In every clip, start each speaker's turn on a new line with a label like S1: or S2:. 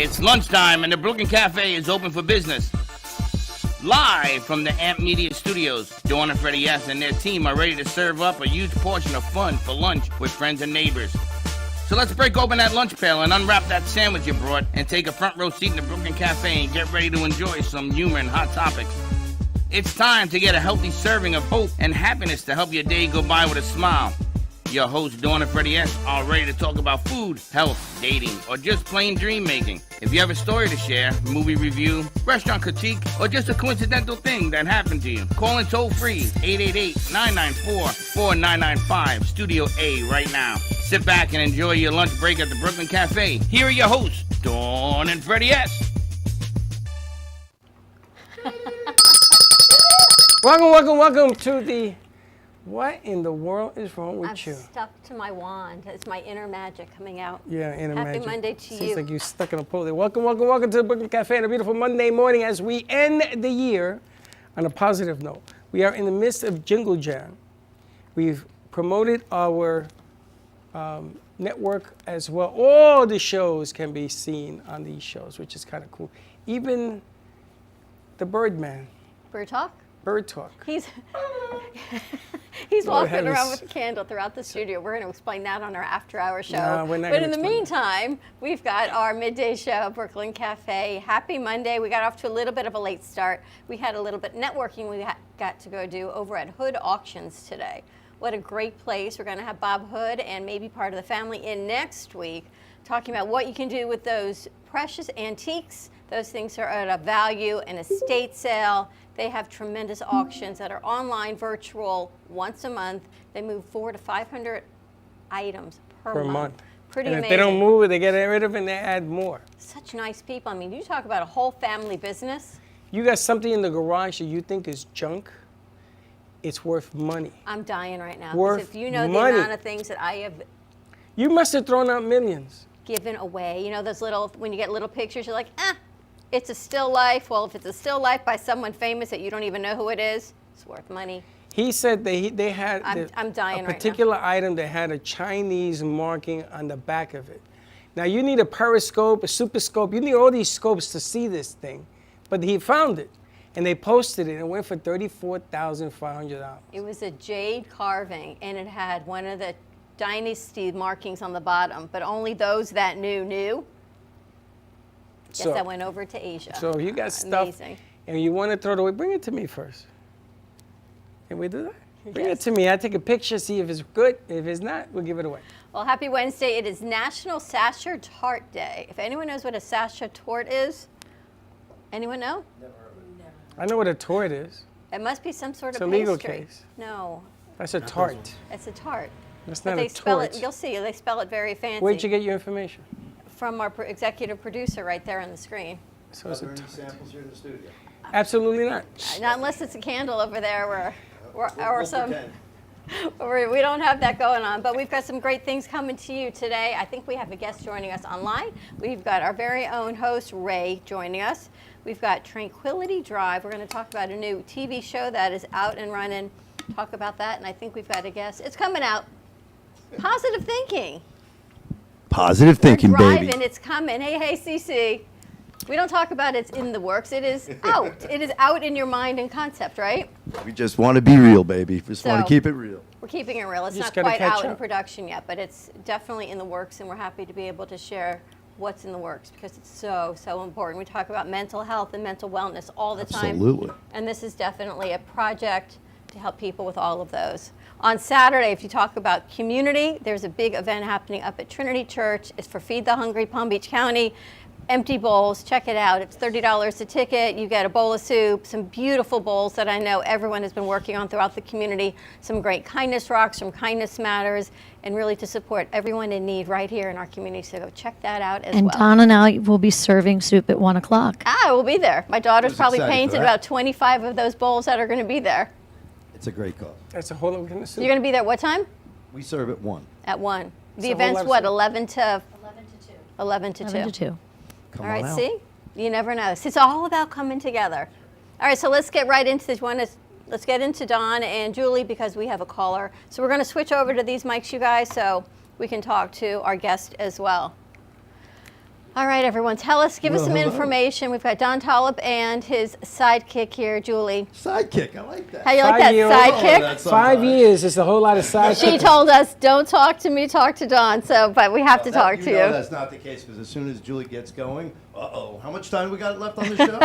S1: It's lunchtime and the Brooklyn Cafe is open for business. Live from the AMP Media Studios, Dawn and Freddie S. and their team are ready to serve up a huge portion of fun for lunch with friends and neighbors. So let's break open that lunch pail and unwrap that sandwich you brought and take a front row seat in the Brooklyn Cafe and get ready to enjoy some humor and hot topics. It's time to get a healthy serving of hope and happiness to help your day go by with a smile. Your hosts, Dawn and Freddie S., are ready to talk about food, health, dating, or just plain dream making. If you have a story to share, movie review, restaurant critique, or just a coincidental thing that happened to you, call in toll free 888-994-4995, Studio A right now. Sit back and enjoy your lunch break at the Brooklyn Cafe. Here are your hosts, Dawn and Freddie S.
S2: Welcome to the... What in the world is wrong with you?
S3: I'm stuck to my wand. It's my inner magic coming out.
S2: Yeah, inner magic.
S3: Happy Monday to you.
S2: Seems like you're stuck in a pole there. Welcome to the Brooklyn Cafe on a beautiful Monday morning as we end the year on a positive note. We are in the midst of Jingle Jam. We've promoted our network as well. All the shows can be seen on these shows, which is kind of cool. Even the Birdman.
S3: Bird Talk?
S2: Bird Talk.
S3: He's walking around with a candle throughout the studio. We're going to explain that on our after-hour show.
S2: No, we're not
S3: but
S2: gonna
S3: in the
S2: explain
S3: meantime, we've got our midday show, Brooklyn Cafe. Happy Monday. We got off to a little bit of a late start. We had a little bit networking we got to go do over at Hood Auctions today. What a great place. We're going to have Bob Hood and maybe part of the family in next week talking about what you can do with those precious antiques. Those things are at a value, an estate sale. They have tremendous auctions that are online, virtual, once a month. They move 400 to 500 items per month. Pretty
S2: and
S3: amazing.
S2: If they don't move it, they get rid of it and they add more.
S3: Such nice people. I mean, you talk about a whole family business.
S2: You got something in the garage that you think is junk, it's worth money.
S3: I'm dying right now.
S2: Worth
S3: Because if you know
S2: money.
S3: the amount of things that I have
S2: You must have thrown out millions.
S3: given away, you know, those little, when you get little pictures, you're like, it's a still life. Well, if it's a still life by someone famous that you don't even know who it is, it's worth money.
S2: He said they had
S3: I'm dying
S2: a
S3: right
S2: particular item that had a Chinese marking on the back of it. Now, you need a periscope, a super scope. You need all these scopes to see this thing. But he found it, and they posted it, and it went for $34,500.
S3: It was a jade carving, and it had one of the dynasty markings on the bottom, but only those that knew. Yes,
S2: So-
S3: I went over to Asia.
S2: So if you got stuff
S3: Amazing.
S2: and you want to throw it away, bring it to me first. Can we do that? Bring it
S3: Yes.
S2: to me. I take a picture, see if it's good. If it's not, we'll give it away.
S3: Well, happy Wednesday. It is National Sasha Tart Day. If anyone knows what a Sasha tort is, anyone know?
S2: I know what a tort is.
S3: It must be some sort
S2: It's
S3: of
S2: a legal
S3: pastry.
S2: case.
S3: No,
S2: That's a tart.
S3: it's a tart.
S2: That's
S3: But
S2: not
S3: they
S2: a
S3: spell
S2: tort.
S3: it, you'll see, they spell it very fancy.
S2: Where'd you get your information?
S3: From our executive producer right there on the screen.
S2: So it's
S4: Are
S2: a
S4: there any
S2: tart.
S4: samples here in the studio?
S2: Absolutely not.
S3: Not unless it's a candle over there or
S4: We'll
S3: some.
S4: pretend.
S3: We don't have that going on, but we've got some great things coming to you today. I think we have a guest joining us online. We've got our very own host, Ray, joining us. We've got Tranquility Drive. We're going to talk about a new TV show that is out and running. Talk about that, and I think we've got a guest. It's coming out. Positive thinking.
S4: Positive thinking,
S3: Driving,
S4: baby.
S3: it's coming. Hey, CC. We don't talk about it's in the works. It is out. It is out in your mind and concept, right?
S4: We just want to be real, baby. Just want
S3: So-
S4: to keep it real.
S3: We're keeping it real. It's
S2: Just
S3: not
S2: gotta
S3: quite
S2: catch
S3: out in
S2: up.
S3: production yet, but it's definitely in the works, and we're happy to be able to share what's in the works because it's so, so important. We talk about mental health and mental wellness all the time.
S4: Absolutely.
S3: And this is definitely a project to help people with all of those. On Saturday, if you talk about community, there's a big event happening up at Trinity Church. It's for Feed the Hungry, Palm Beach County. Empty bowls, check it out. It's $30 a ticket. You get a bowl of soup, some beautiful bowls that I know everyone has been working on throughout the community, some great kindness rocks from Kindness Matters, and really to support everyone in need right here in our community. So go check that out as
S5: And
S3: well.
S5: Don and I will be serving soup at 1 o'clock.
S3: I will be there. My daughter's
S4: Who's
S3: probably
S4: excited for
S3: painted
S4: that?
S3: about 25 of those bowls that are going to be there.
S4: It's a great cause.
S2: That's a whole lot we're going to see.
S3: You're going to be there what time?
S4: We serve at 1.
S3: At 1.
S2: It's
S3: The
S2: a whole
S3: event's
S2: lot of
S3: what,
S2: soup.
S3: 11 to 11 to 2.
S5: 11 to 2.
S4: Come
S3: All right,
S4: on out.
S3: see? You never know. It's all about coming together. All right, so let's get right into this one. Let's get into Don and Julie because we have a caller. So we're going to switch over to these mics, you guys, so we can talk to our guest as well. All right, everyone, give us some information. We've got Don Tolliver and his sidekick here, Julie.
S4: Sidekick, I like that.
S3: How you like that
S2: 5-year-old.
S3: sidekick?
S2: 5 years is a whole lot of sidekick.
S3: She told us, don't talk to me, talk to Don. So, but we have to talk to you.
S4: That's not the case, because as soon as Julie gets going, how much time we got left on the show?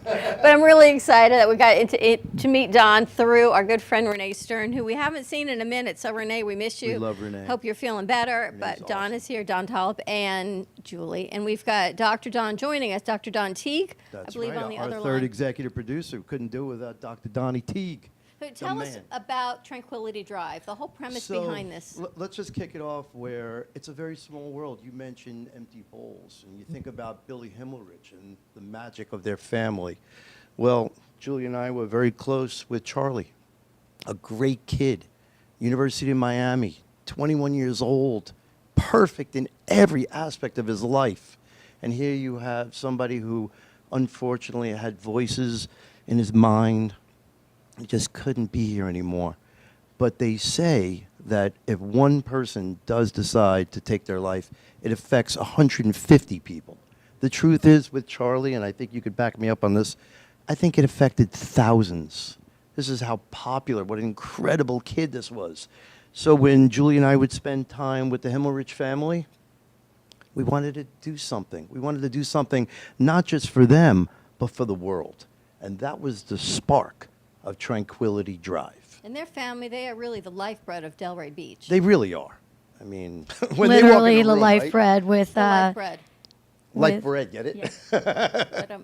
S3: But I'm really excited that we got to meet Don through our good friend Renee Stern, who we haven't seen in a minute. So Renee, we miss you.
S4: We love Renee.
S3: Hope you're feeling better.
S4: Renee's
S3: But Don
S4: awesome.
S3: is here, Don Tolliver and Julie. And we've got Dr. Don joining us, Dr. Don Teague,
S4: That's
S3: I believe
S4: right.
S3: on the
S4: Our
S3: other
S4: third
S3: line.
S4: executive producer, who couldn't do it without Dr. Donnie Teague.
S3: So tell us
S4: man.
S3: about Tranquility Drive, the whole premise behind this.
S4: Let's just kick it off where it's a very small world. You mentioned Empty Bowls, and you think about Billy Himmelrich and the magic of their family. Well, Julie and I were very close with Charlie, a great kid, University of Miami, 21 years old, perfect in every aspect of his life. And here you have somebody who unfortunately had voices in his mind. He just couldn't be here anymore. But they say that if one person does decide to take their life, it affects 150 people. The truth is, with Charlie, and I think you could back me up on this, I think it affected thousands. This is how popular, what an incredible kid this was. So when Julie and I would spend time with the Himmelrich family, we wanted to do something. We wanted to do something not just for them, but for the world. And that was the spark of Tranquility Drive.
S3: And their family, they are really the lifeblood of Delray Beach.
S4: They really are. I mean, when they walk
S5: Literally
S4: in
S5: the
S4: the room,
S5: life
S4: right?
S5: bread with
S3: the lifeblood.
S4: Like
S5: with-
S4: bread, get it?
S3: Yeah. But,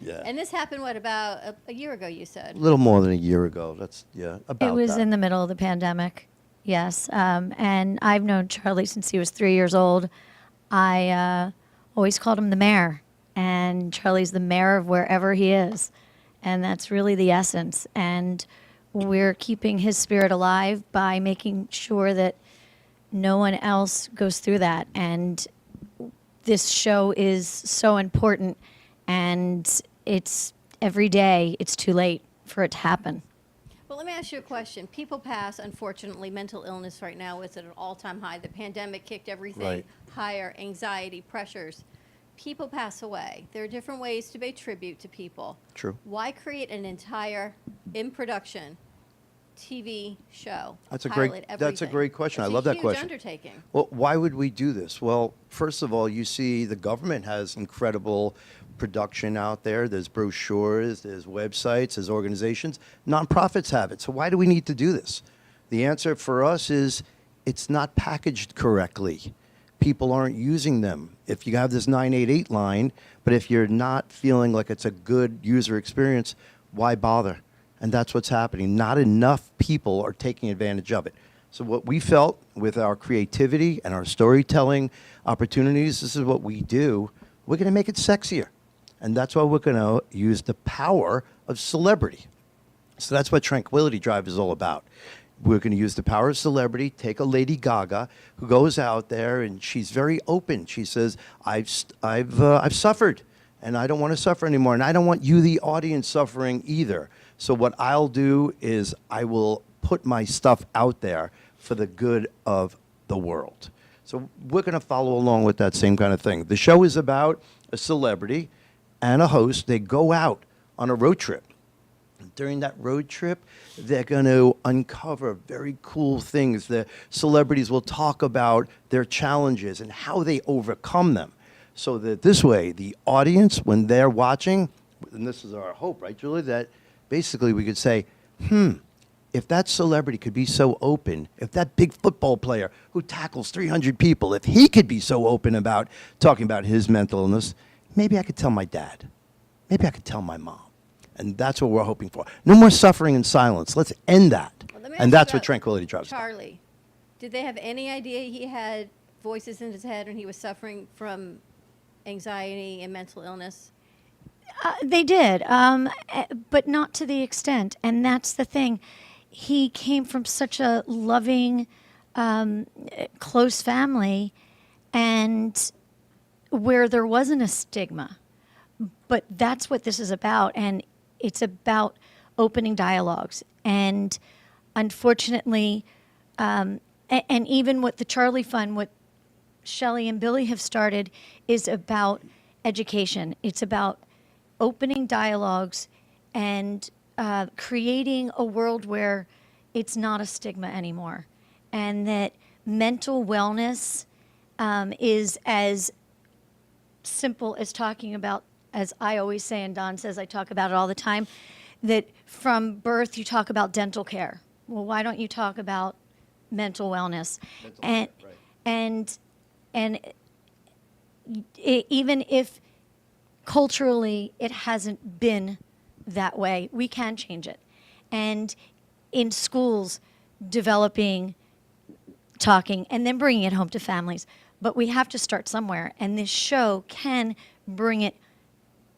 S4: Yeah.
S3: and this happened, what, about a year ago, you said?
S4: A little more than a year ago. That's, about
S5: It was
S4: that.
S5: in the middle of the pandemic, yes. And I've known Charlie since he was 3 years old. I always called him the mayor, and Charlie's the mayor of wherever he is. And that's really the essence. And we're keeping his spirit alive by making sure that no one else goes through that. And this show is so important, and it's every day it's too late for it to happen.
S3: Well, let me ask you a question. People pass, unfortunately, mental illness right now is at an all-time high. The pandemic kicked everything
S4: Right.
S3: higher, anxiety, pressures. People pass away. There are different ways to pay tribute to people.
S4: True.
S3: Why create an entire, in production, TV show?
S4: That's a
S3: pilot,
S4: great- that's a
S3: everything?
S4: great question.
S3: It's
S4: I love
S3: a
S4: that
S3: huge
S4: question.
S3: undertaking.
S4: Well, why would we do this? Well, first of all, you see the government has incredible production out there. There's brochures, there's websites, there's organizations. Nonprofits have it. So why do we need to do this? The answer for us is it's not packaged correctly. People aren't using them. If you have this 988 line, but if you're not feeling like it's a good user experience, why bother? And that's what's happening. Not enough people are taking advantage of it. So what we felt with our creativity and our storytelling opportunities, this is what we do. We're going to make it sexier. And that's why we're going to use the power of celebrity. So that's what Tranquility Drive is all about. We're going to use the power of celebrity, take a Lady Gaga who goes out there and she's very open. She says, I've suffered and I don't want to suffer anymore. And I don't want you, the audience, suffering either. So what I'll do is I will put my stuff out there for the good of the world. So we're going to follow along with that same kind of thing. The show is about a celebrity and a host. They go out on a road trip. During that road trip, they're going to uncover very cool things. The celebrities will talk about their challenges and how they overcome them. So that this way, the audience, when they're watching, and this is our hope, right, Julie, that basically we could say, if that celebrity could be so open, if that big football player who tackles 300 people, if he could be so open about talking about his mental illness, maybe I could tell my dad. Maybe I could tell my mom. And that's what we're hoping for. No more suffering in silence. Let's end that.
S3: Well, let me ask
S4: And
S3: you
S4: that's what
S3: about
S4: Tranquility Drive is about.
S3: Charlie, did they have any idea he had voices in his head when he was suffering from anxiety and mental illness?
S5: They did, but not to the extent. And that's the thing. He came from such a loving, close family, and where there wasn't a stigma. But that's what this is about. And it's about opening dialogues. And unfortunately, and even with the Charlie Fund, what Shelley and Billy have started is about education. It's about opening dialogues and creating a world where it's not a stigma anymore, and that mental wellness is as simple as talking about, as I always say, and Don says I talk about it all the time, that from birth you talk about dental care. Well, why don't you talk about mental wellness? And even if culturally it hasn't been that way, we can change it. And in schools, developing, talking, and then bringing it home to families. But we have to start somewhere, and this show can bring it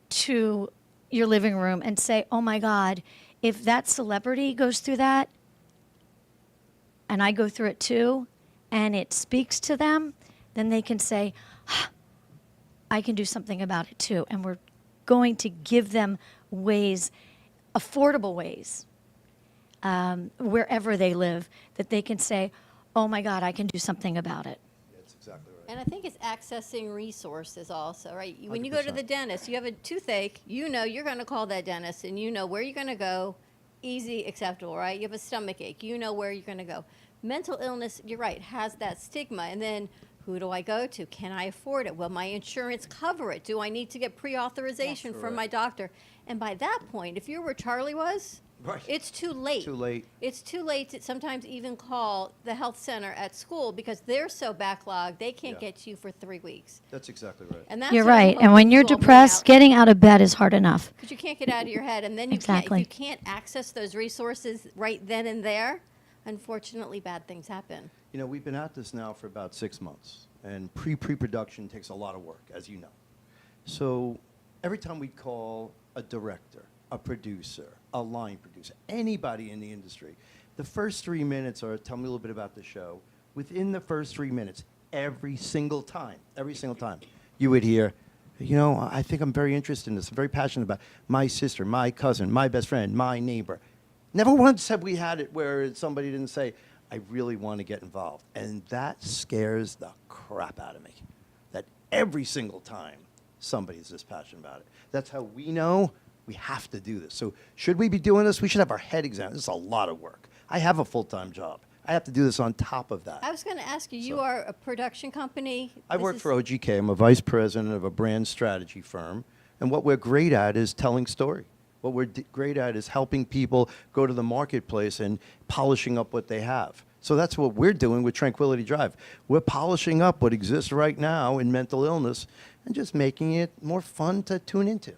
S5: to your living room and say, oh my God, if that celebrity goes through that, and I go through it too, and it speaks to them, then they can say, I can do something about it too. And we're going to give them ways, affordable ways, wherever they live, that they can say, oh my God, I can do something about it.
S4: That's exactly right.
S3: And I think it's accessing resources also, right? When you go to
S4: 100%.
S3: the dentist, you have a toothache, you know you're going to call that dentist and you know where you're going to go, easy, acceptable, right? You have a stomach ache, you know where you're going to go. Mental illness, you're right, has that stigma. And then who do I go to? Can I afford it? Will my insurance cover it? Do I need to get pre-authorization from my doctor? And by that point, if you're where Charlie was,
S4: Right.
S3: it's too late.
S4: Too late.
S3: It's too late to sometimes even call the health center at school because they're so backlogged, they can't
S4: Yeah.
S3: get you for 3 weeks.
S4: That's exactly right.
S3: And that's
S5: You're
S3: what I'm
S5: right. And
S3: hoping
S5: when you're
S3: you all bring
S5: depressed,
S3: out.
S5: getting out of bed is hard enough.
S3: Because you can't get out of your head, and then you
S5: Exactly.
S3: can't. If you can't access those resources right then and there, unfortunately, bad things happen.
S4: You know, we've been at this now for about 6 months, and pre-production takes a lot of work, as you know. So every time we call a director, a producer, a line producer, anybody in the industry, the first 3 minutes are, tell me a little bit about the show. Within the first 3 minutes, every single time, you would hear, you know, I think I'm very interested in this. I'm very passionate about my sister, my cousin, my best friend, my neighbor. Never once have we had it where somebody didn't say, I really want to get involved. And that scares the crap out of me, that every single time somebody's this passionate about it. That's how we know we have to do this. So should we be doing this? We should have our head examined. This is a lot of work. I have a full-time job. I have to do this on top of that.
S3: I was going to ask you, you
S4: So-
S3: are a production company.
S4: I
S3: This
S4: work
S3: is-
S4: for OGK. I'm a vice president of a brand strategy firm. And what we're great at is telling story. What we're great at is helping people go to the marketplace and polishing up what they have. So that's what we're doing with Tranquility Drive. We're polishing up what exists right now in mental illness and just making it more fun to tune into.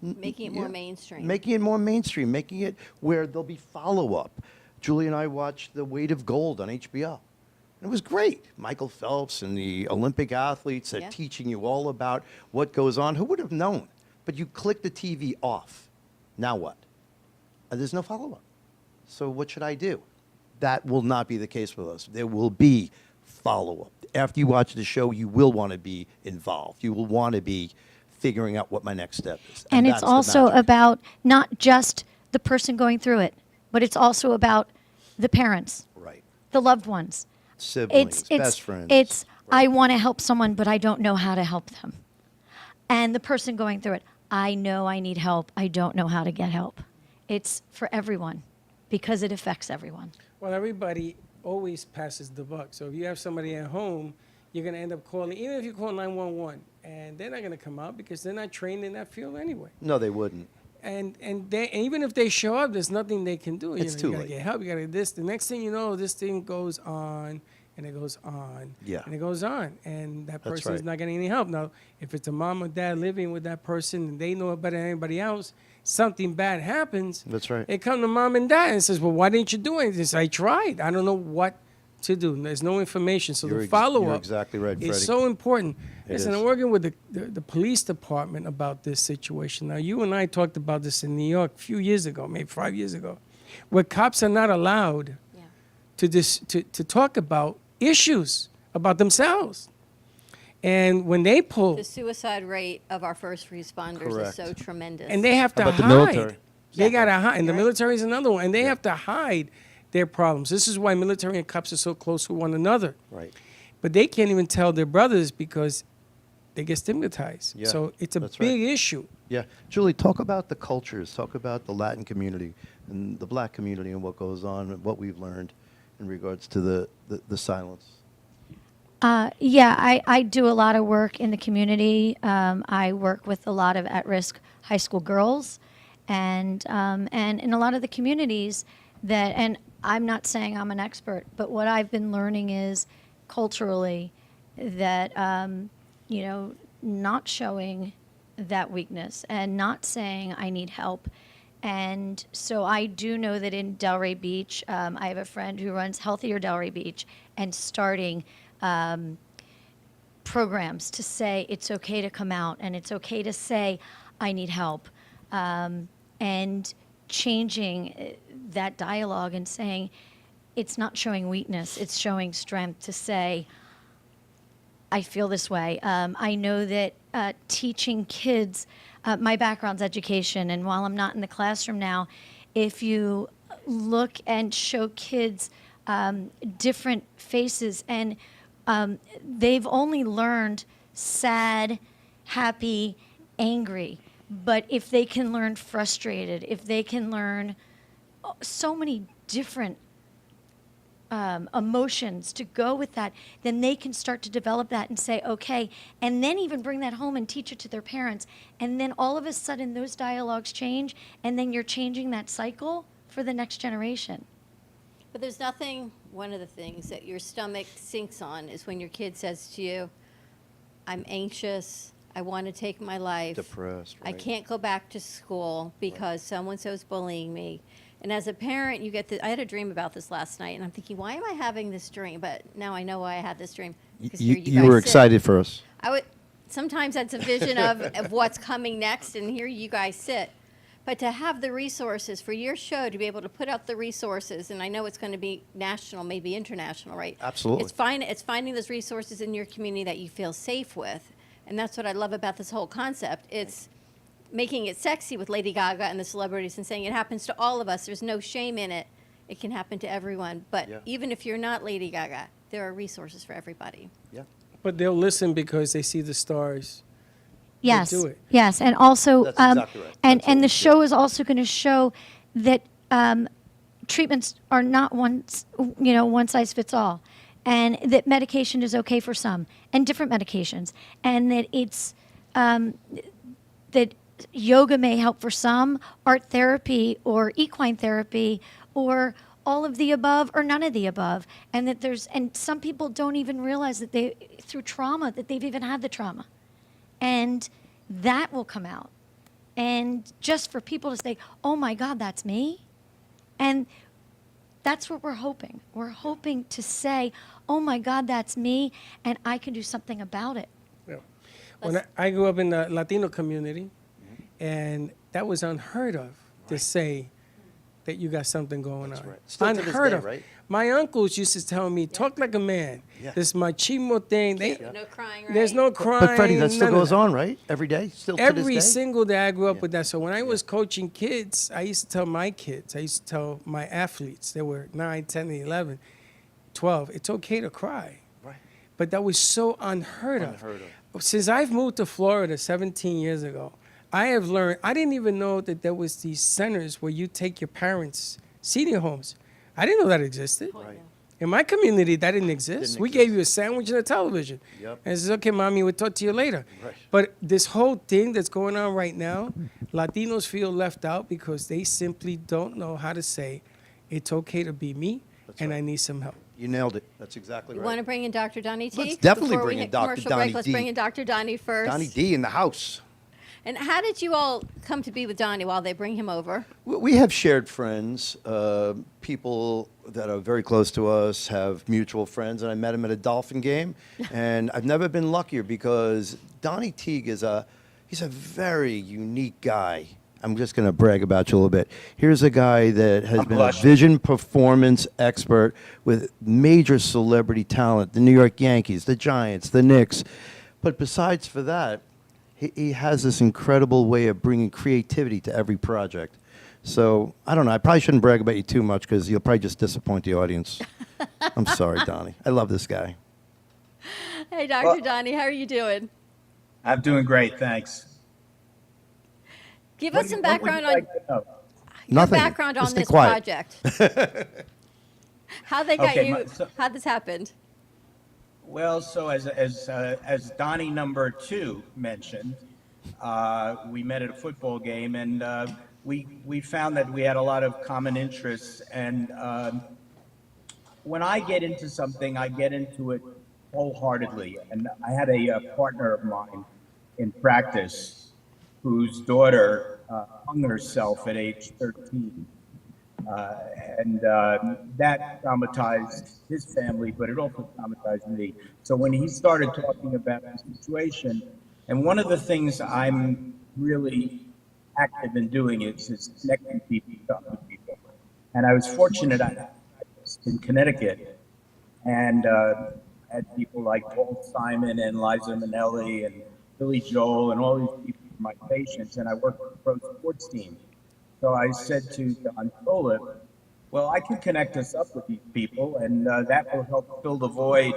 S3: Making it more
S4: Yeah.
S3: mainstream.
S4: Making it more mainstream, making it where there'll be follow-up. Julie and I watched The Weight of Gold on HBO. And it was great. Michael Phelps and the Olympic athletes are
S3: Yeah.
S4: teaching you all about what goes on. Who would have known? But you click the TV off. Now what? There's no follow-up. So what should I do? That will not be the case with us. There will be follow-up. After you watch the show, you will want to be involved. You will want to be figuring out what my next step is.
S5: And it's
S4: that's the
S5: also
S4: magic.
S5: about not just the person going through it, but it's also about the parents,
S4: Right.
S5: the loved ones.
S4: Siblings, best friends.
S5: It's
S4: Right.
S5: I want to help someone, but I don't know how to help them. And the person going through it, I know I need help. I don't know how to get help. It's for everyone because it affects everyone.
S2: Well, everybody always passes the buck. So if you have somebody at home, you're going to end up calling, even if you call 911, and they're not going to come out because they're not trained in that field anyway.
S4: No, they wouldn't.
S2: And even if they show up, there's nothing they can do.
S4: It's
S2: you
S4: too
S2: gotta
S4: late.
S2: get help. You gotta this. The next thing you know, this thing goes on and it goes on.
S4: Yeah.
S2: And it goes on, and that
S4: That's
S2: person is
S4: right.
S2: not getting any help. Now, if it's a mom or dad living with that person and they know it better than anybody else, something bad happens.
S4: That's right.
S2: They come to mom and dad and says, "Well, why didn't you do anything?" They say, "I tried. I don't know what to do." There's no information, so
S4: You're
S2: the follow
S4: you're
S2: up
S4: exactly right, Freddie.
S2: is so important.
S4: It
S2: Listen,
S4: is.
S2: I'm working with the police department about this situation. Now, you and I talked about this in New York a few years ago, maybe 5 years ago, where cops are not allowed
S3: Yeah.
S2: to talk about issues about themselves. And when they pull,
S3: The suicide rate of our first responders
S4: Correct.
S3: is so tremendous.
S2: and they have to
S4: How about the
S2: hide.
S4: military?
S2: They
S3: Yeah.
S2: gotta hide, and the
S3: Right.
S2: military is another one, and they have to hide their problems. This is why military and cops are so close with one another.
S4: Right.
S2: but they can't even tell their brothers because they get stigmatized.
S4: Yeah,
S2: So it's a
S4: that's right.
S2: big issue.
S4: Yeah. Julie, talk about the cultures. Talk about the Latin community and the black community and what goes on and what we've learned in regards to the silence.
S5: Yeah, I do a lot of work in the community. I work with a lot of at-risk high school girls, and in a lot of the communities that, and I'm not saying I'm an expert, but what I've been learning is culturally that, not showing that weakness and not saying I need help. And so I do know that in Delray Beach, I have a friend who runs Healthier Delray Beach and starting programs to say it's okay to come out and it's okay to say I need help, and changing that dialogue and saying it's not showing weakness, it's showing strength to say I feel this way. I know that teaching kids, my background's education, and while I'm not in the classroom now, if you look and show kids different faces, and they've only learned sad, happy, angry, but if they can learn frustrated, if they can learn so many different emotions to go with that, then they can start to develop that and say, okay, and then even bring that home and teach it to their parents. And then all of a sudden those dialogues change, and then you're changing that cycle for the next generation.
S3: But there's nothing, one of the things that your stomach sinks on is when your kid says to you, I'm anxious, I want to take my life.
S4: Depressed,
S3: I
S4: right.
S3: can't go back to school because so-and-so's bullying me. And as a parent, you get I had a dream about this last night, and I'm thinking, why am I having this dream? But now I know why I had this dream. 'Cause here
S4: You
S3: guys
S4: were
S3: sit.
S4: excited for us.
S3: Sometimes that's a vision of what's coming next, and here you guys sit. But to have the resources for your show, to be able to put out the resources, and I know it's going to be national, maybe international, right?
S4: Absolutely.
S3: It's finding those resources in your community that you feel safe with. And that's what I love about this whole concept. It's making it sexy with Lady Gaga and the celebrities and saying it happens to all of us. There's no shame in it. It can happen to everyone. But
S4: Yeah.
S3: even if you're not Lady Gaga, there are resources for everybody.
S4: Yeah.
S2: But they'll listen because they see the stars.
S5: Yes.
S2: do it.
S5: Yes, and also,
S4: That's exactly right.
S5: and
S4: That's what
S5: and
S4: we
S5: the
S4: do.
S5: show is also going to show that treatments are not one size fits all, and that medication is okay for some, and different medications, and that it's that yoga may help for some, art therapy or equine therapy or all of the above or none of the above, and that and some people don't even realize that they, through trauma, that they've even had the trauma. And that will come out. And just for people to say, oh my God, that's me. And that's what we're hoping. We're hoping to say, oh my God, that's me, and I can do something about it.
S2: Yeah. When I grew up in the Latino community, and that was unheard of to say that you got something going on.
S4: right. Still to this
S2: Unheard
S4: day,
S2: of.
S4: right?
S2: My uncles used to tell me, talk like a man.
S4: Yeah.
S2: This machismo thing.
S3: No crying, right?
S2: There's no crying.
S4: But Freddie, that still
S2: none of
S4: goes on, right? Every day, still to
S2: Every
S4: this day.
S2: single day I grew up with that. So when I was coaching kids, I used to tell my kids, I used to tell my athletes, they were 9, 10, 11, 12, it's okay to cry.
S4: Right.
S2: But that was so unheard of.
S4: Unheard of.
S2: Since I've moved to Florida 17 years ago, I have learned, I didn't even know that there was these centers where you take your parents, senior homes. I didn't know that existed.
S4: Right.
S2: In my community, that didn't exist.
S4: Didn't
S2: We
S4: exist.
S2: gave you a sandwich and a television.
S4: Yep.
S2: And it says, okay, mommy, we'll talk to you later.
S4: Right.
S2: But this whole thing that's going on right now, Latinos feel left out because they simply don't know how to say, it's okay to be me, and
S4: right.
S2: I need some help.
S4: You nailed it. That's exactly
S3: You
S4: right.
S3: want to bring in Dr. Donnie T?
S4: Let's definitely
S3: Before we
S4: bring in
S3: hit
S4: Dr.
S3: commercial
S4: Donnie
S3: break, let's
S4: D.
S3: bring in Dr. Donnie first.
S4: Donnie D in the house.
S3: And how did you all come to be with Donnie while they bring him over?
S4: We have shared friends. People that are very close to us have mutual friends, and I met him at a Dolphin game, and I've never been luckier because Donnie Teague he's a very unique guy. I'm just going to brag about you a little bit. Here's a guy that has been a vision performance expert with major celebrity talent, the New York Yankees, the Giants, the Knicks. But besides for that, he has this incredible way of bringing creativity to every project. So, I don't know. I probably shouldn't brag about you too much because you'll probably just disappoint the audience. I'm sorry, Donnie. I love this guy.
S3: Hey, Dr.
S6: Well-
S3: Donnie, how are you doing?
S6: I'm doing great, thanks.
S3: Give us some
S6: What would you
S3: background on
S6: like to know?
S3: your
S4: Nothing.
S3: background on
S4: Just stay
S3: this
S4: quiet.
S3: project. How they got
S6: Okay,
S3: you?
S6: so-
S3: How this happened?
S6: Well, so as Donnie number 2 mentioned, we met at a football game, and we found that we had a lot of common interests. And when I get into something, I get into it wholeheartedly. And I had a partner of mine in practice whose daughter hung herself at age 13. And that traumatized his family, but it also traumatized me. So when he started talking about the situation, and one of the things I'm really active in doing is connecting people to other people. And I was fortunate I was in Connecticut, and had people like Paul Simon and Liza Minnelli and Billy Joel and all these people were my patients, and I worked with the pro sports team. So I said to Don Solip, well, I can connect us up with these people, and that will help fill the void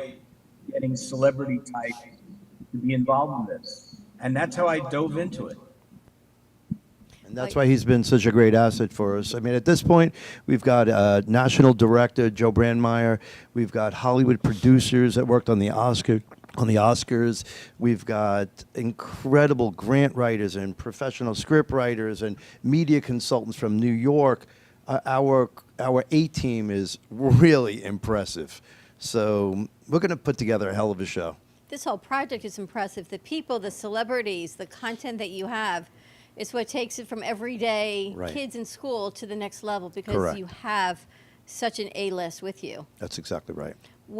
S6: getting celebrity types to be involved in this. And that's how I dove into it.
S4: And that's why he's been such a great asset for us. I mean, at this point, we've got national director Joe Brandmeier. We've got Hollywood producers that worked on the Oscars. We've got incredible grant writers and professional script writers and media consultants from New York. Our A team is really impressive. So we're going to put together a hell of a show.
S3: This whole project is impressive. The people, the celebrities, the content that you have is what takes it from everyday
S4: Right.
S3: kids in school to the next level because
S4: Correct.
S3: you have such an A-list with you.
S4: That's exactly right.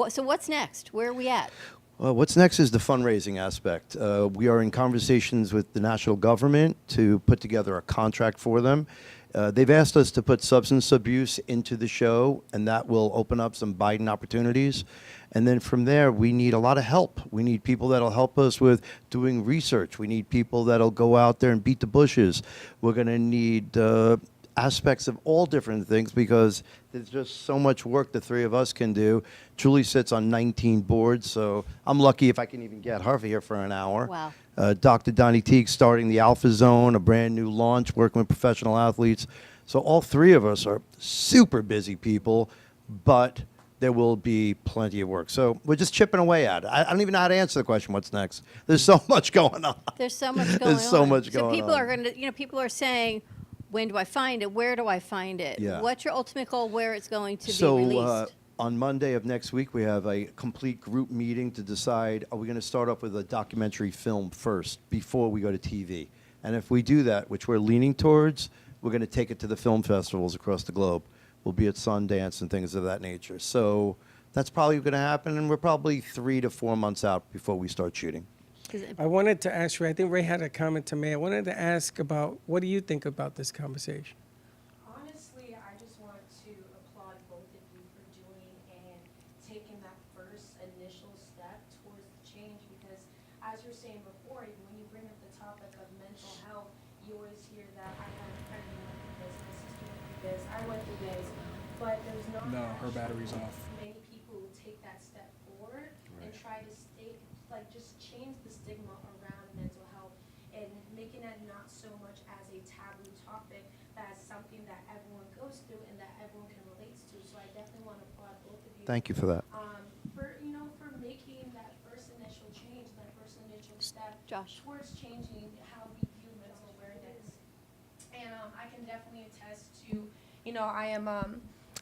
S3: So what's next? Where are we at?
S4: Well, what's next is the fundraising aspect. We are in conversations with the national government to put together a contract for them. They've asked us to put substance abuse into the show, and that will open up some Biden opportunities. And then from there, we need a lot of help. We need people that'll help us with doing research. We need people that'll go out there and beat the bushes. We're going to need aspects of all different things because there's just so much work the three of us can do. Julie sits on 19 boards, so I'm lucky if I can even get her here for an hour.
S3: Wow.
S4: Dr. Donnie Teague starting the Alpha Zone, a brand new launch, working with professional athletes. So all three of us are super busy people, but there will be plenty of work. So we're just chipping away at it. I don't even know how to answer the question, what's next? There's so much going on.
S3: There's so much going on.
S4: There's so much going
S3: So people
S4: on.
S3: are going to, people are saying, when do I find it? Where do I find it?
S4: Yeah.
S3: What's your ultimate goal? Where it's going to be
S4: So
S3: released?
S4: on Monday of next week, we have a complete group meeting to decide, are we going to start off with a documentary film first before we go to TV? And if we do that, which we're leaning towards, we're going to take it to the film festivals across the globe. We'll be at Sundance and things of that nature. So that's probably going to happen, and we're probably 3 to 4 months out before we start shooting.
S3: 'Cause
S2: I wanted to ask Ray, I think Ray had a comment to make. I wanted to ask about, what do you think about this conversation?
S7: Honestly, I just want to applaud both of you for doing and taking that first initial step towards the change because, as you were saying before, even when you bring up the topic of mental health, you always hear that I had a friend who went through this, my sister went through this, I went through this, but there's not
S8: No, her
S7: actually
S8: battery's off.
S7: many people who take that step forward and try to just change the stigma around mental health and making it not so much as a taboo topic, but as something that everyone goes through and that everyone can relate to. So I definitely want to applaud both of you.
S4: Thank you for that.
S7: For making that first initial change, that first initial step
S3: Josh.
S7: towards changing how we view mental awareness. And I can definitely attest to,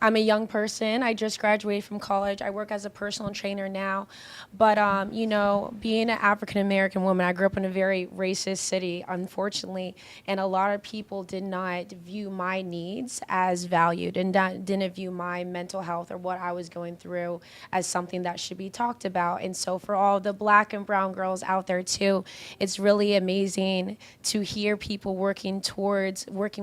S7: I'm a young person. I just graduated from college. I work as a personal trainer now. But, being an African-American woman, I grew up in a very racist city, unfortunately. And a lot of people did not view my needs as valued and didn't view my mental health or what I was going through as something that should be talked about. And so for all the black and brown girls out there, too, it's really amazing to hear people working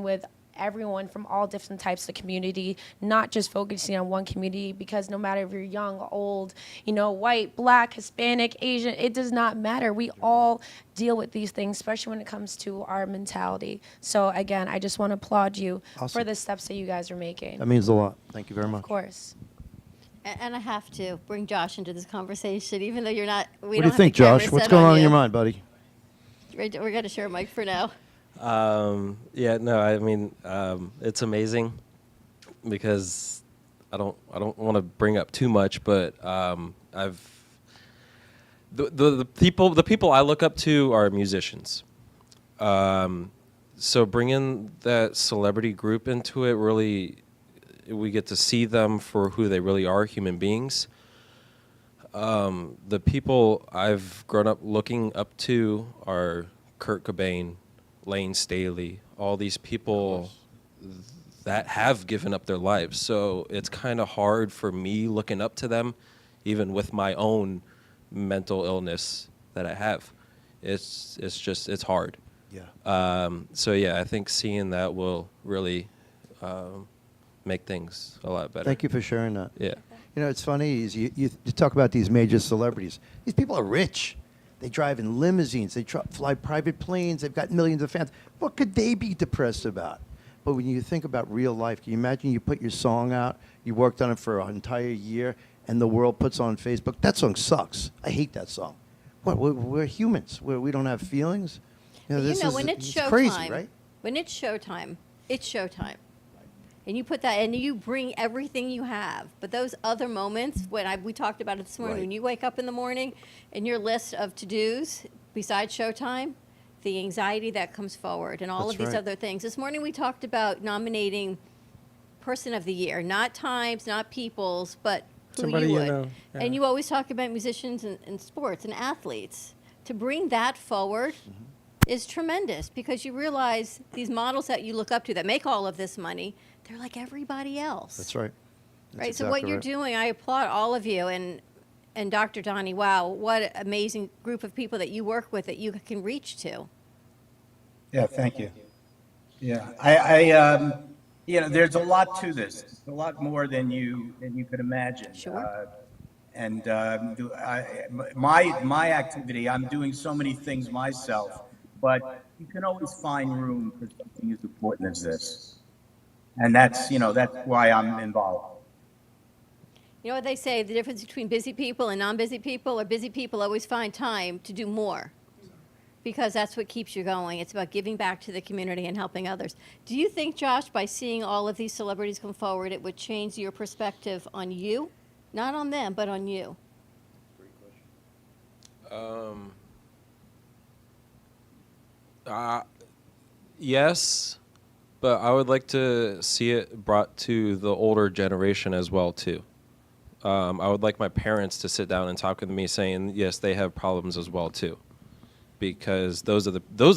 S7: with everyone from all different types of community, not just focusing on one community, because no matter if you're young, old, white, black, Hispanic, Asian, it does not matter. We all deal with these things, especially when it comes to our mentality. So again, I just want to applaud you
S4: Awesome.
S7: for the steps that you guys are making.
S4: That means a lot. Thank you very much.
S7: Of course.
S3: And I have to bring Josh into this conversation, even though you're not. We
S4: What
S3: don't
S4: do you
S3: have
S4: think,
S3: the camera
S4: Josh? What's
S3: set
S4: going on in
S3: you.
S4: your mind, buddy?
S3: We're going to share a mic for now.
S8: Yeah, no, I mean, it's amazing because I don't want to bring up too much, but the people I look up to are musicians. So bringing that celebrity group into it, really, we get to see them for who they really are, human beings. The people I've grown up looking up to are Kurt Cobain, Lane Staley, all these people that have given up their lives. So it's kind of hard for me looking up to them, even with my own mental illness that I have. It's hard.
S4: Yeah.
S8: So yeah, I think seeing that will really make things a lot better.
S4: Thank you for sharing that.
S8: Yeah.
S4: You know, it's funny is you talk about these major celebrities. These people are rich. They drive in limousines. They fly private planes. They've got millions of fans. What could they be depressed about? But when you think about real life, can you imagine you put your song out, you worked on it for an entire year, and the world puts on Facebook, that song sucks. I hate that song. What? We're humans. We don't have feelings.
S3: But
S4: This is
S3: when it's showtime,
S4: crazy, right?
S3: when it's showtime, it's showtime. And you put that, and you bring everything you have. But those other moments, we talked about it this morning,
S4: Right.
S3: when you wake up in the morning and your list of to-dos, besides showtime, the anxiety that comes forward and all
S4: That's
S3: of these
S4: right.
S3: other things. This morning we talked about nominating Person of the Year, not Times, not People's, but who
S2: Somebody
S3: you
S2: you
S3: would.
S2: know, yeah.
S3: And you always talk about musicians and sports and athletes. To bring that forward is tremendous because you realize these models that you look up to that make all of this money, they're like everybody else.
S4: That's right. That's
S3: Right. So what
S4: exactly
S3: you're
S4: right.
S3: doing, I applaud all of you and Dr. Donnie. Wow, what an amazing group of people that you work with that you can reach to.
S6: Yeah, thank you. Yeah, I there's a lot to this. It's a lot more than you could imagine.
S3: Sure.
S6: My activity, I'm doing so many things myself, but you can always find room for something as important as this. And that's why I'm involved.
S3: You know what they say, the difference between busy people and non-busy people, or busy people always find time to do more because that's what keeps you going. It's about giving back to the community and helping others. Do you think, Josh, by seeing all of these celebrities come forward, it would change your perspective on you? Not on them, but on you.
S8: Yes, but I would like to see it brought to the older generation as well too. I would like my parents to sit down and talk with me, saying yes, they have problems as well too, because those are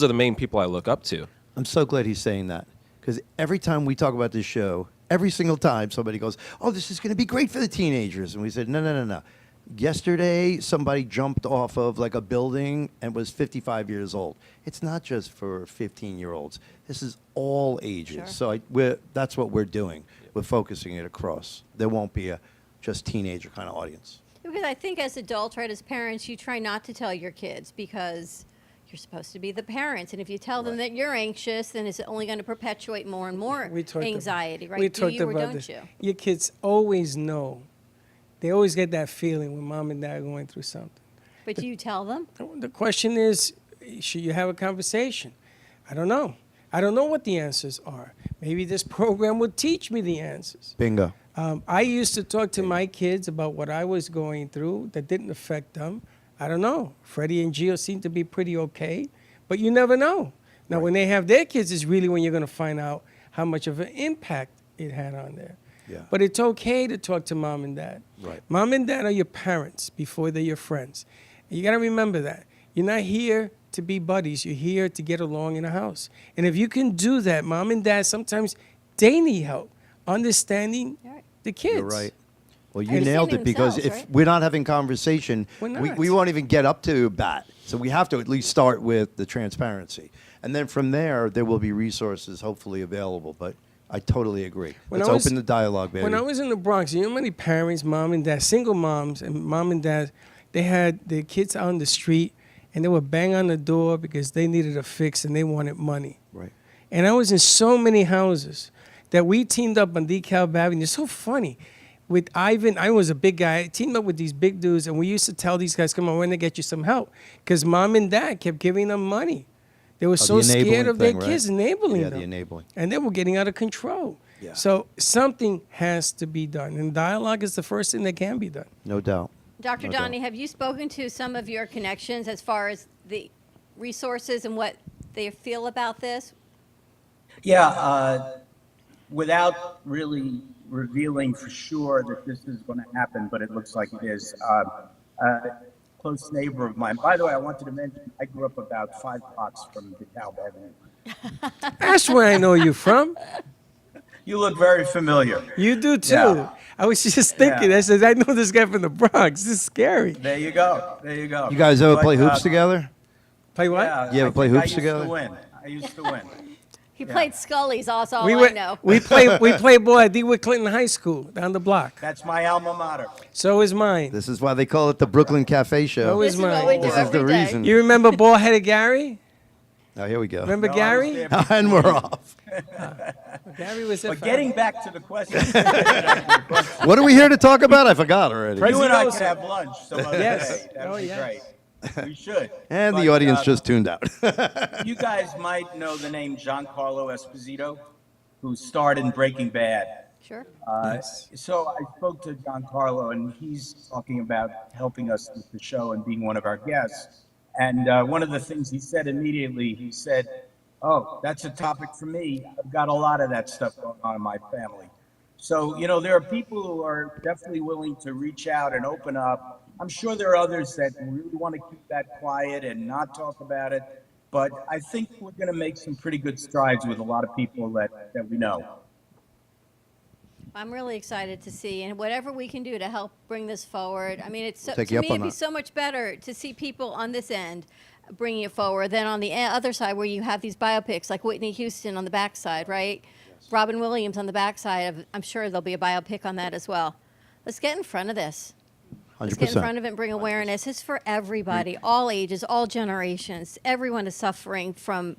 S8: the main people I look up to.
S4: I'm so glad he's saying that because every time we talk about this show, every single time somebody goes, "Oh, this is going to be great for the teenagers," and we said, "No. Yesterday, somebody jumped off of like a building and was 55 years old. It's not just for 15-year-olds. This is all ages.
S3: Sure.
S4: So that's what we're doing. We're focusing it across. There won't be a just teenager kind of audience.
S3: Because I think as adults, right, as parents, you try not to tell your kids because you're supposed to be the parents. And if you tell them that you're anxious, then it's only going to perpetuate more and more anxiety, right?
S2: We
S3: Do
S2: talked
S3: you or
S2: about
S3: don't
S2: this.
S3: you?
S2: Your kids always know. They always get that feeling when mom and dad are going through something.
S3: But do you tell them?
S2: The question is, should you have a conversation? I don't know. I don't know what the answers are. Maybe this program will teach me the answers.
S4: Bingo.
S2: I used to talk to my kids about what I was going through that didn't affect them. I don't know. Freddie and Gio seem to be pretty okay, but you never know. Now, when they have their kids is really when you're going to find out how much of an impact it had on there.
S4: Yeah.
S2: But it's okay to talk to mom and dad.
S4: Right.
S2: Mom and dad are your parents before they're your friends. And you got to remember that. You're not here to be buddies. You're here to get along in a house. And if you can do that, mom and dad, sometimes they need help understanding
S3: Right.
S2: the kids.
S4: You're right. Well, you
S3: Understanding
S4: nailed it because
S3: themselves,
S4: if
S3: right?
S4: we're not having conversation,
S2: We're
S4: we
S2: not.
S4: won't even get up to bat. So we have to at least start with the transparency. And then from there will be resources hopefully available. But I totally agree.
S2: When
S4: Let's
S2: I was-
S4: open the dialogue, baby.
S2: When I was in the Bronx, you know how many parents, mom and dad, single moms and mom and dad, they had their kids out on the street and they would bang on the door because they needed a fix and they wanted money.
S4: Right.
S2: And I was in so many houses that we teamed up on DeKalb Avenue. It's so funny. with Ivan. I was a big guy. I teamed up with these big dudes, and we used to tell these guys, come on, we're going to get you some help. Because mom and dad kept giving them money. They were so
S4: the
S2: scared
S4: enabling
S2: of their
S4: thing, right?
S2: kids enabling
S4: Yeah,
S2: them.
S4: the enabling.
S2: And they were getting out of control.
S4: Yeah.
S2: So something has to be done. And dialogue is the first thing that can be done.
S4: No doubt.
S3: Dr.
S4: No doubt.
S3: Donnie, have you spoken to some of your connections as far as the resources and what they feel about this?
S6: Yeah, without really revealing for sure that this is going to happen, but it looks like it is. A close neighbor of mine. By the way, I wanted to mention I grew up about 5 blocks from DeKalb Avenue.
S2: That's where I know you from.
S6: You look very familiar.
S2: You do too.
S6: Yeah.
S2: I was just thinking,
S6: Yeah.
S2: I said, I know this guy from the Bronx. This is scary.
S6: There you go. There you go.
S4: You guys ever
S6: But,
S4: play hoops together?
S2: Play what?
S6: Yeah,
S4: You ever
S6: I
S4: play
S6: think
S4: hoops together?
S6: I used to win.
S3: He played Scully's, also all
S2: we
S3: I know.
S2: we played ball at DeWitt Clinton High School down the block.
S6: That's my alma mater.
S2: So is mine.
S4: This is why they call it the Brooklyn Cafe
S2: So
S4: Show.
S2: is
S3: This is what
S2: mine.
S3: we do
S4: This is
S3: every
S4: the
S3: day.
S4: reason.
S2: You remember ball-headed Gary?
S4: Oh, here we go.
S2: Remember
S6: No, I
S2: Gary?
S6: was there.
S4: And we're off.
S2: Gary was
S6: But getting back to the question,
S4: What are we here to talk about? I forgot already.
S6: you and I
S2: Presidosa.
S6: can have lunch some other
S2: Yes.
S6: day. That
S2: Oh,
S6: would be
S2: yes.
S6: great. We should.
S4: And the
S6: But,
S4: audience just tuned out.
S6: You guys might know the name Giancarlo Esposito, who starred in Breaking Bad.
S3: Sure.
S6: So I spoke to Giancarlo, and he's talking about helping us with the show and being one of our guests. And one of the things he said immediately, he said, "Oh, that's a topic for me. I've got a lot of that stuff going on in my family." So, you know, there are people who are definitely willing to reach out and open up. I'm sure there are others that really want to keep that quiet and not talk about it. But I think we're going to make some pretty good strides with a lot of people that we know.
S3: I'm really excited to see, and whatever we can do to help bring this forward. I mean, it's so,
S4: Take
S3: to
S4: you
S3: me,
S4: up on
S3: it'd be
S4: that.
S3: so much better to see people on this end bringing it forward than on the other side where you have these biopics like Whitney Houston on the backside, right? Robin Williams on the backside of. I'm sure there'll be a biopic on that as well. Let's get in front of this. Let's get in front
S4: 100%.
S3: of it and bring awareness. It's for everybody, all ages, all generations. Everyone is suffering from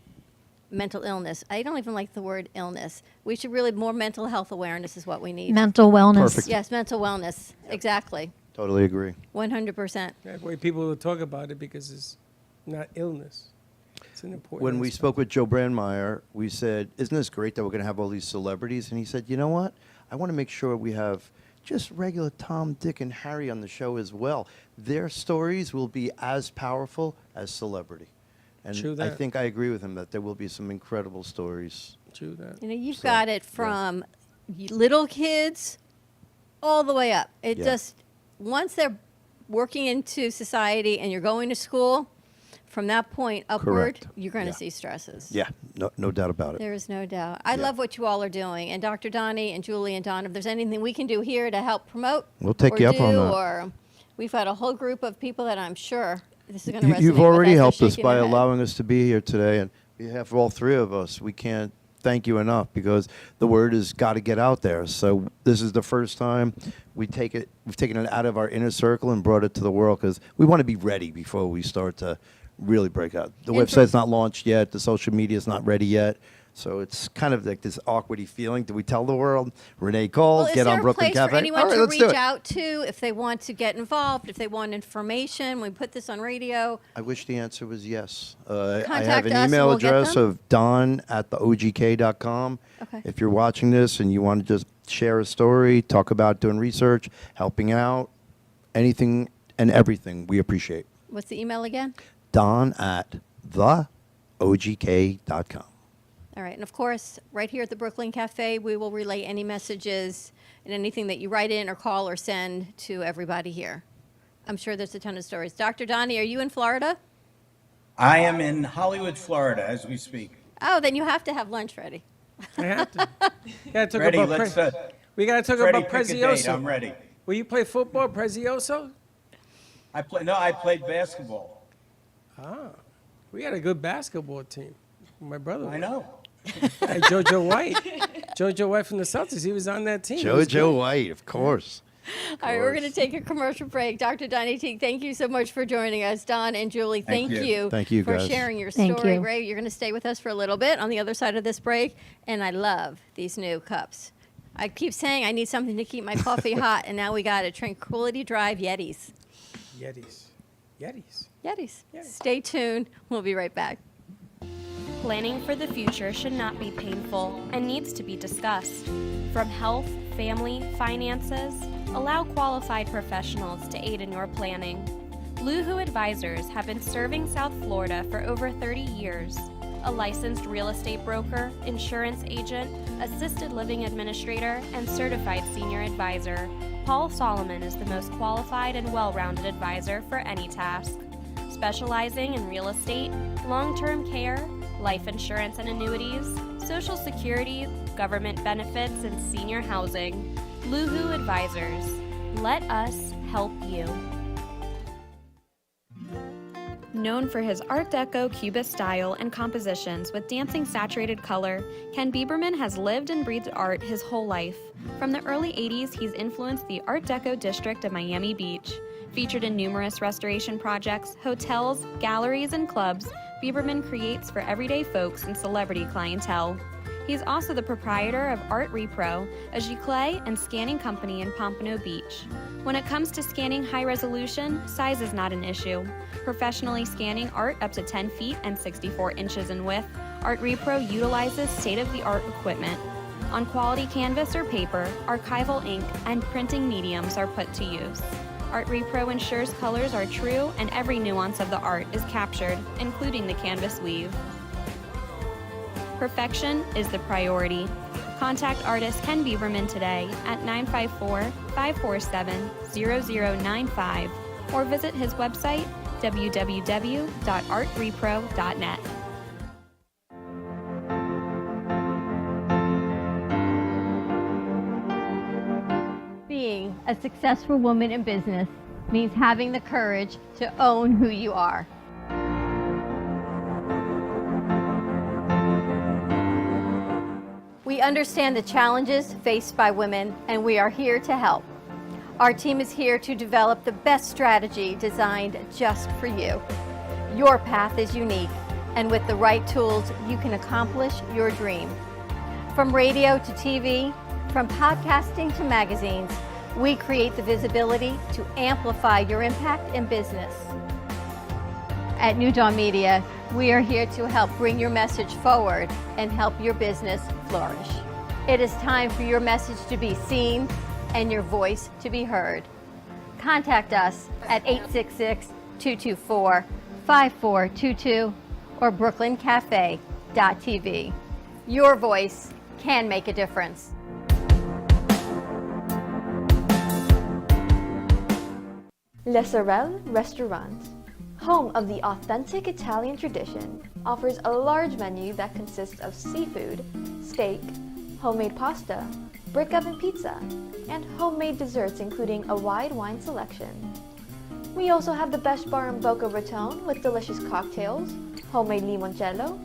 S3: mental illness. I don't even like the word illness. We should really, more mental health awareness is what we need.
S5: Mental wellness.
S4: Perfect.
S3: Yes, mental wellness. Exactly.
S4: Totally agree.
S3: 100%.
S2: That way people will talk about it because it's not illness. It's an important
S4: When we
S2: aspect.
S4: spoke with Joe Brandmeier, we said, isn't this great that we're going to have all these celebrities? And he said, you know what? I want to make sure we have just regular Tom, Dick, and Harry on the show as well. Their stories will be as powerful as celebrity. And
S2: True
S4: I
S2: that.
S4: think I agree with him that there will be some incredible stories.
S2: True that.
S3: You know, you've
S4: So,
S3: got it from little kids all the way up. It
S4: Yeah.
S3: just, once they're working into society and you're going to school, from that point upward,
S4: Correct.
S3: you're going to
S4: Yeah.
S3: see stresses.
S4: Yeah, no doubt about it.
S3: There is no doubt. I
S4: Yeah.
S3: love what you all are doing. And Dr. Donnie and Julie and Don, if there's anything we can do here to help promote,
S4: We'll take
S3: or
S4: you up
S3: do,
S4: on that.
S3: or we've got a whole group of people that I'm sure this is going to resonate
S4: You've
S3: with
S4: already
S3: as they're
S4: helped us
S3: shaking
S4: by
S3: their head.
S4: allowing us to be here today, and on behalf of all three of us, we can't thank you enough because the word has got to get out there. So this is the first time we've taken it out of our inner circle and brought it to the world because we want to be ready before we start to really break out. The
S3: And for-
S4: website's not launched yet. The social media is not ready yet. So it's kind of like this awkwardy feeling. Do we tell the world? Renee call,
S3: Well, is
S4: get
S3: there
S4: on
S3: a
S4: Brooklyn
S3: place
S4: Cafe.
S3: for anyone
S4: All right,
S3: to
S4: let's do
S3: reach
S4: it.
S3: out to if they want to get involved, if they want information? We put this on radio.
S4: I wish the answer was yes. I have
S3: Contact
S4: an
S3: us and
S4: email
S3: we'll get
S4: address
S3: them.
S4: of don@theogk.com.
S3: Okay.
S4: If you're watching this and you want to just share a story, talk about doing research, helping out, anything and everything, we appreciate.
S3: What's the email again?
S4: don@theogk.com.
S3: All right. And of course, right here at the Brooklyn Cafe, we will relay any messages and anything that you write in or call or send to everybody here. I'm sure there's a ton of stories. Dr. Donnie, are you in Florida?
S6: I am in Hollywood, Florida, as we speak.
S3: Oh, then you have to have lunch ready.
S2: I have to. Gotta talk
S6: Ready?
S2: about
S6: Let's.
S2: we gotta talk
S6: Freddie,
S2: about
S6: pick a date.
S2: Prezioso.
S6: I'm ready.
S2: Will you play football, Prezioso?
S6: I played basketball.
S2: We had a good basketball team. My brother.
S6: I know.
S2: Hey, Jojo White. Jojo White from the Celtics. He was on that team. He was
S4: JoJo
S2: good.
S4: White, of course.
S3: All right, we're going to take a commercial break. Dr. Donnie Teague, thank you so much for joining us. Don and Julie, thank
S6: you.
S3: you.
S4: Thank you,
S3: for
S4: guys.
S3: sharing your
S5: Thank
S3: story.
S5: you.
S3: Ray, you're going to stay with us for a little bit on the other side of this break. And I love these new cups. I keep saying I need something to keep my coffee hot, and now we got a Tranquility Drive Yetis.
S2: Yetis. Yetis.
S3: Yetis.
S2: Yetis.
S3: Stay tuned. We'll be right back.
S9: Planning for the future should not be painful and needs to be discussed. From health, family, finances, allow qualified professionals to aid in your planning. Luhu Advisors have been serving South Florida for over 30 years. A licensed real estate broker, insurance agent, assisted living administrator, and certified senior advisor, Paul Solomon is the most qualified and well-rounded advisor for any task. Specializing in real estate, long-term care, life insurance and annuities, Social Security, government benefits, and senior housing. Luhu Advisors. Let us help you. Known for his Art Deco Cubist style and compositions with dancing saturated color, Ken Bieberman has lived and breathed art his whole life. From the early 80s, he's influenced the Art Deco district of Miami Beach. Featured in numerous restoration projects, hotels, galleries, and clubs, Bieberman creates for everyday folks and celebrity clientele. He's also the proprietor of Art Repro, a giclée and scanning company in Pompano Beach. When it comes to scanning high resolution, size is not an issue. Professionally scanning art up to 10 feet and 64 inches in width, Art Repro utilizes state-of-the-art equipment. On quality canvas or paper, archival ink and printing mediums are put to use. Art Repro ensures colors are true and every nuance of the art is captured, including the canvas weave. Perfection is the priority. Contact artist Ken Bieberman today at 954-547-0095 or visit his website www.artrepro.net.
S3: Being a successful woman in business means having the courage to own who you are. We understand the challenges faced by women, and we are here to help. Our team is here to develop the best strategy designed just for you. Your path is unique, and with the right tools, you can accomplish your dream. From radio to TV, from podcasting to magazines, we create the visibility to amplify your impact in business. At New Dawn Media, we are here to help bring your message forward and help your business flourish. It is time for your message to be seen and your voice to be heard. Contact us at 866-224-5422 or brooklyncafe.tv. Your voice can make a difference.
S10: Le Sorel Restaurant, home of the authentic Italian tradition, offers a large menu that consists of seafood, steak, homemade pasta, brick oven pizza, and homemade desserts including a wide wine selection. We also have the best bar in Boca Raton with delicious cocktails, homemade limoncello,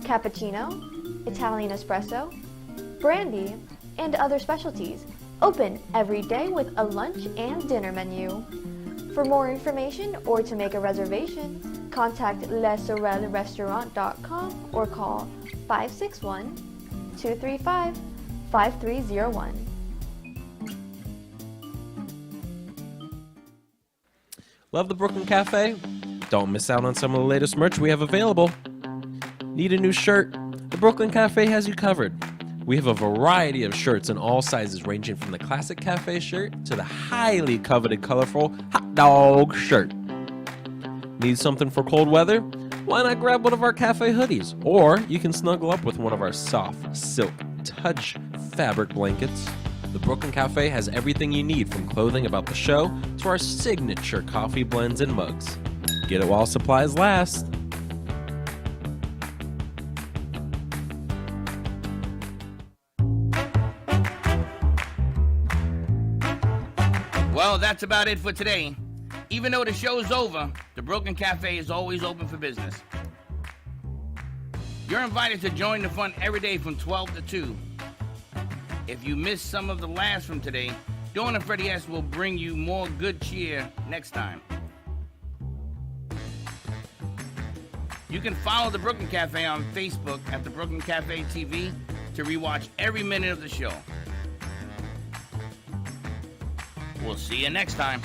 S10: cappuccino, Italian espresso, brandy, and other specialties, open every day with a lunch and dinner menu. For more information or to make a reservation, contact lesorelrestaurant.com or call 561-235-5301.
S8: Love the Brooklyn Cafe? Don't miss out on some of the latest merch we have available. Need a new shirt? The Brooklyn Cafe has you covered. We have a variety of shirts in all sizes, ranging from the classic cafe shirt to the highly coveted colorful hot dog shirt. Need something for cold weather? Why not grab one of our cafe hoodies? Or you can snuggle up with one of our soft silk touch fabric blankets. The Brooklyn Cafe has everything you need, from clothing about the show to our signature coffee blends and mugs. Get it while supplies last.
S1: Well, that's about it for today. Even though the show's over, the Brooklyn Cafe is always open for business. You're invited to join the fun every day from 12 to 2. If you missed some of the laughs from today, Dawn and Freddie S. will bring you more good cheer next time. You can follow the Brooklyn Cafe on Facebook at the Brooklyn Cafe TV to rewatch every minute of the show. We'll see you next time.